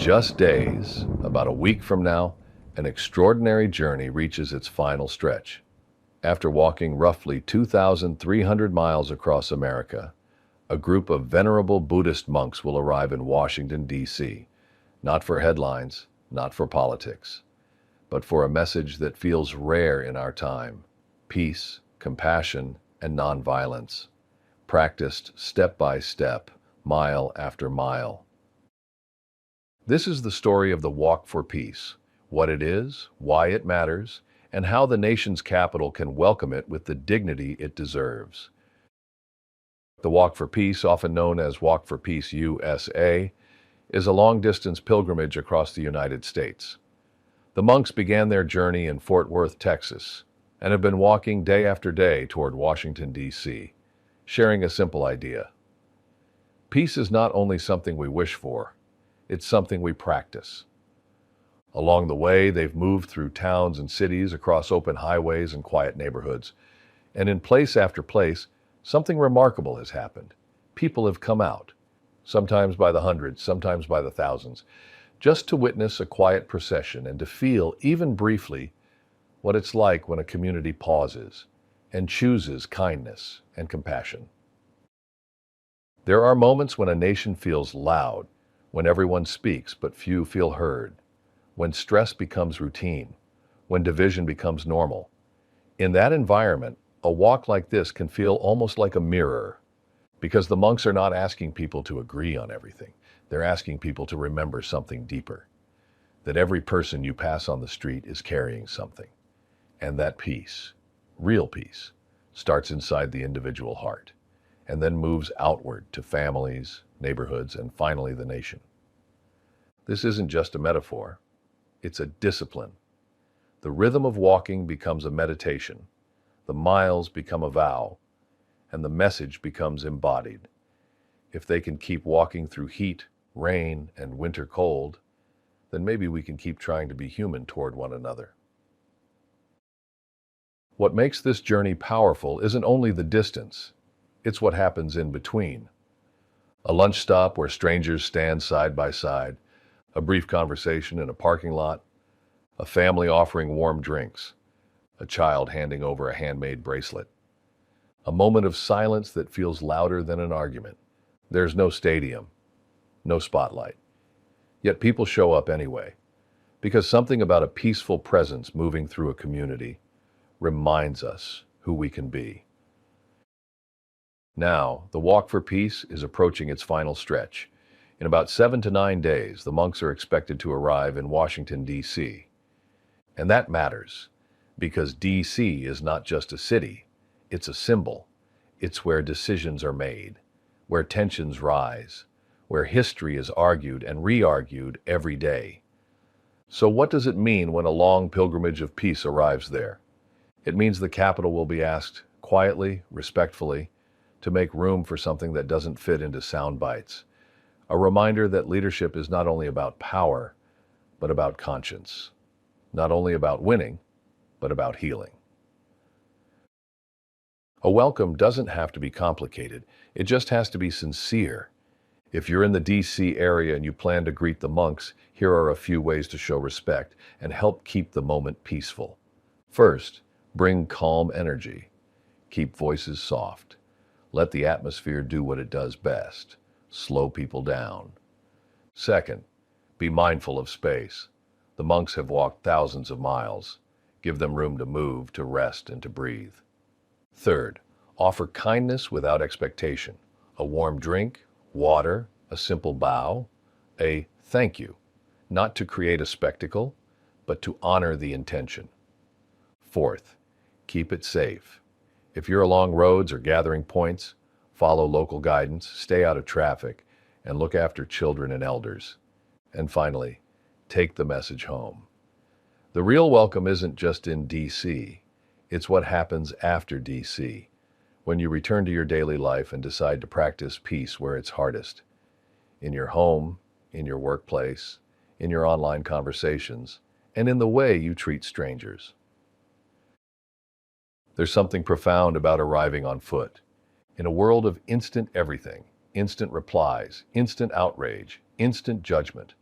just days, about a week from now, an extraordinary journey reaches its final stretch. After walking roughly 2,300 miles across America, a group of venerable Buddhist monks will arrive in Washington, D.C., not for headlines, not for politics, but for a message that feels rare in our time: peace, compassion, and nonviolence, practiced step by step, mile after mile. This is the story of the Walk for Peace, what it is, why it matters, and how the nation's capital can welcome it with the dignity it deserves. The Walk for Peace, often known as Walk for Peace USA, is a long-distance pilgrimage across the United States. The monks began their journey in Fort Worth, Texas, and have been walking day after day toward Washington, D.C., sharing a simple idea. Peace is not only something we wish for, it's something we practice. Along the way, they've moved through towns and cities, across open highways and quiet neighborhoods, and in place after place, something remarkable has happened. People have come out, sometimes by the hundreds, sometimes by the thousands, just to witness a quiet procession and to feel, even briefly, what it's like when a community pauses and chooses kindness and compassion. There are moments when a nation feels loud, when everyone speaks but few feel heard, when stress becomes routine, when division becomes normal. In that environment, a walk like this can feel almost like a mirror, because the monks are not asking people to agree on everything. They're asking people to remember something deeper, that every person you pass on the street is carrying something, and that peace, real peace, starts inside the individual heart, and then moves outward to families, neighborhoods, and finally the nation. This isn't just a metaphor, it's a discipline. The rhythm of walking becomes a meditation, the miles become a vow, and the message becomes embodied. If they can keep walking through heat, rain, and winter cold, then maybe we can keep trying to be human toward one another. What makes this journey powerful isn't only the distance, it's what happens in between. A lunch stop where strangers stand side by side, a brief conversation in a parking lot, a family offering warm drinks, a child handing over a handmade bracelet, a moment of silence that feels louder than an argument. There's no stadium, no spotlight. Yet people show up anyway, because something about a peaceful presence moving through a community reminds us who we can be. Now, the Walk for Peace is approaching its final stretch. In about 7 to 9 days, the monks are expected to arrive in Washington, D.C. And that matters, because D.C. is not just a city, it's a symbol. It's where decisions are made, where tensions rise, where history is argued and re-argued every day. So what does it mean when a long pilgrimage of peace arrives there? It means the capital will be asked, quietly, respectfully, to make room for something that doesn't fit into sound bites. A reminder that leadership is not only about power, but about conscience. Not only about winning, but about healing. A welcome doesn't have to be complicated. It just has to be sincere. If you're in the D.C. area and you plan to greet the monks, here are a few ways to show respect and help keep the moment peaceful. First, bring calm energy. Keep voices soft. Let the atmosphere do what it does best. Slow people down. Second, be mindful of space. The monks have walked thousands of miles. Give them room to move, to rest, and to breathe. Third, offer kindness without expectation. A warm drink, water, a simple bow, a thank you, not to create a spectacle, but to honor the intention. Fourth, keep it safe. If you're along roads or gathering points, follow local guidance, stay out of traffic, and look after children and elders. And finally, take the message home. The real welcome isn't just in D.C., it's what happens after D.C., when you return to your daily life and decide to practice peace where it's hardest. In your home, in your workplace, in your online conversations, and in the way you treat strangers. There's something profound about arriving on foot. In a world of instant everything, instant replies, instant outrage, instant judgment,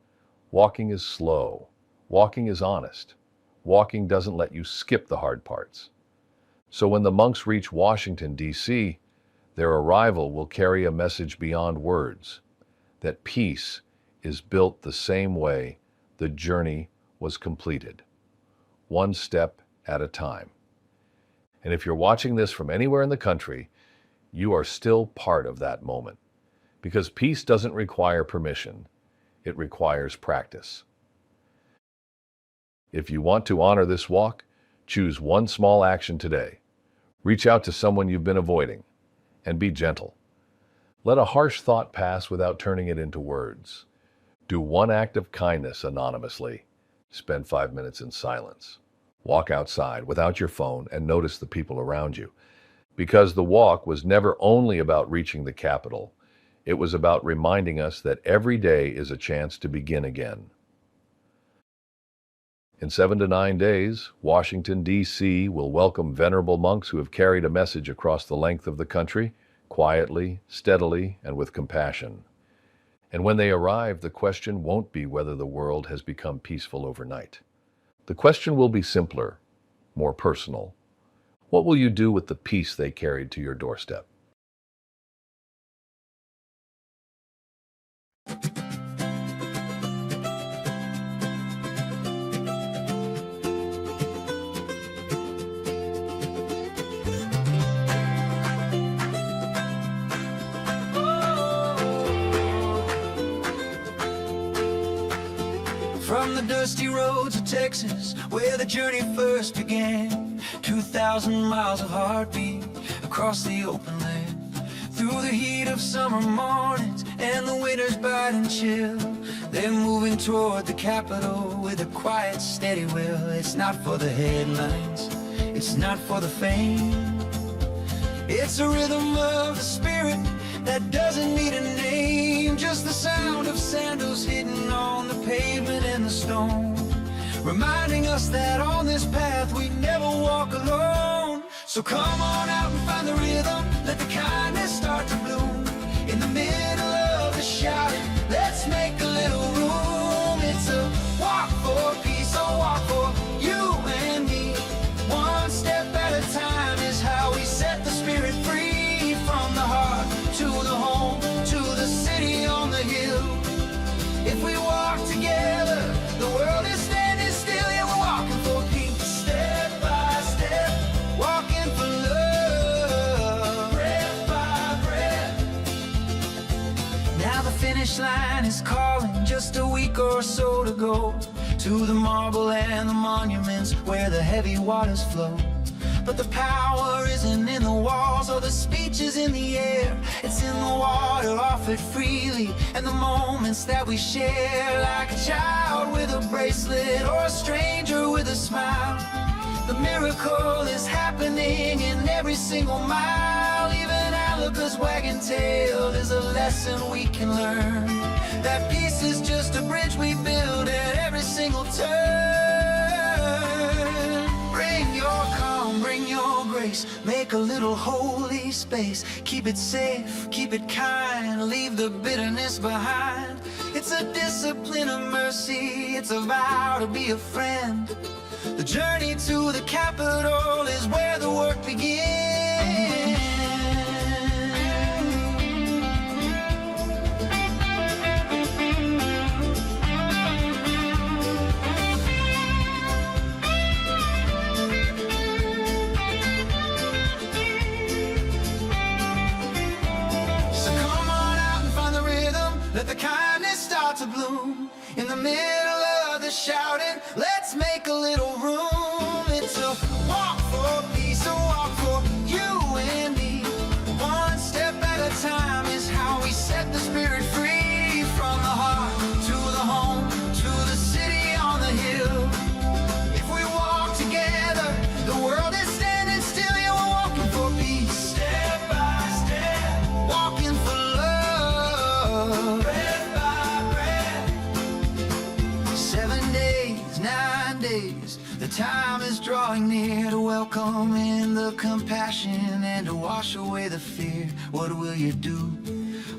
Walking is slow. Walking is honest. Walking doesn't let you skip the hard parts. So when the monks reach Washington, D.C., their arrival will carry a message beyond words, that peace is built the same way the journey was completed, one step at a time. And if you're watching this from anywhere in the country, you are still part of that moment. Because peace doesn't require permission, it requires practice. If you want to honor this walk, choose one small action today. Reach out to someone you've been avoiding, and be gentle. Let a harsh thought pass without turning it into words. Do one act of kindness anonymously. Spend 5 minutes in silence. Walk outside without your phone and notice the people around you. Because the walk was never only about reaching the capital, it was about reminding us that every day is a chance to begin again. In 7 to 9 days, Washington, D.C. will welcome venerable monks who have carried a message across the length of the country, quietly, steadily, and with compassion. And when they arrive, the question won't be whether the world has become peaceful overnight. The question will be simpler, more personal. What will you do with the peace they carried to your doorstep? From the dusty roads of Texas, where the journey first began, 2,000 miles of heartbeat across the open land. Through the heat of summer mornings and the winter's biting chill, they're moving toward the capital with a quiet, steady will. It's not for the headlines, it's not for the fame. It's a rhythm of the spirit that doesn't need a name, just the sound of sandals hitting on the pavement and the stone, reminding us that on this path we never walk alone. So come on out and find the rhythm, let the kindness start to bloom. In the middle of the shouting, let's make a little room. It's a walk for peace, a walk for you and me. One step at a time is how we set the spirit free. From the heart to the home, to the city on the hill. If we walk together, the world is standing still. Yeah, we're walking for peace, step by step, walking for love, breath by breath. Now the finish line is calling, just a week or so to go, to the marble and the monuments where the heavy waters flow. But the power isn't in the walls or the speeches in the air. It's in the water offered freely, and the moments that we share. Like a child with a bracelet or a stranger with a smile, the miracle is happening in every single mile. Even Alaka's wagging tail is a lesson we can learn, that peace is just a bridge we build at every single turn. Bring your calm, bring your grace, make a little holy space. Keep it safe, keep it kind, leave the bitterness behind. It's a discipline of mercy, it's a vow to be a friend. The journey to the capital is where the work begins. Let the kindness start to bloom. In the middle of the shouting, let's make a little room. It's a walk for peace, a walk for you and me. One step at a time is how we set the spirit free. From the heart to the home, to the city on the hill. If we walk together, the world is standing still. Yeah, we're walking for peace, step by step, walking for love. 9 days, the time is drawing near to welcome in the compassion and to wash away the fear. What will you do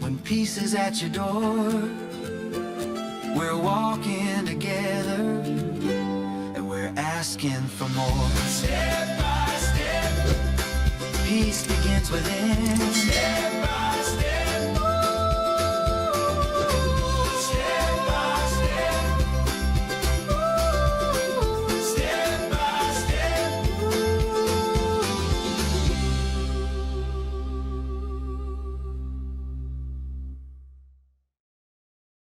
when peace is at your door? We're walking together, and we're asking for more. Step by step, peace begins within. Step by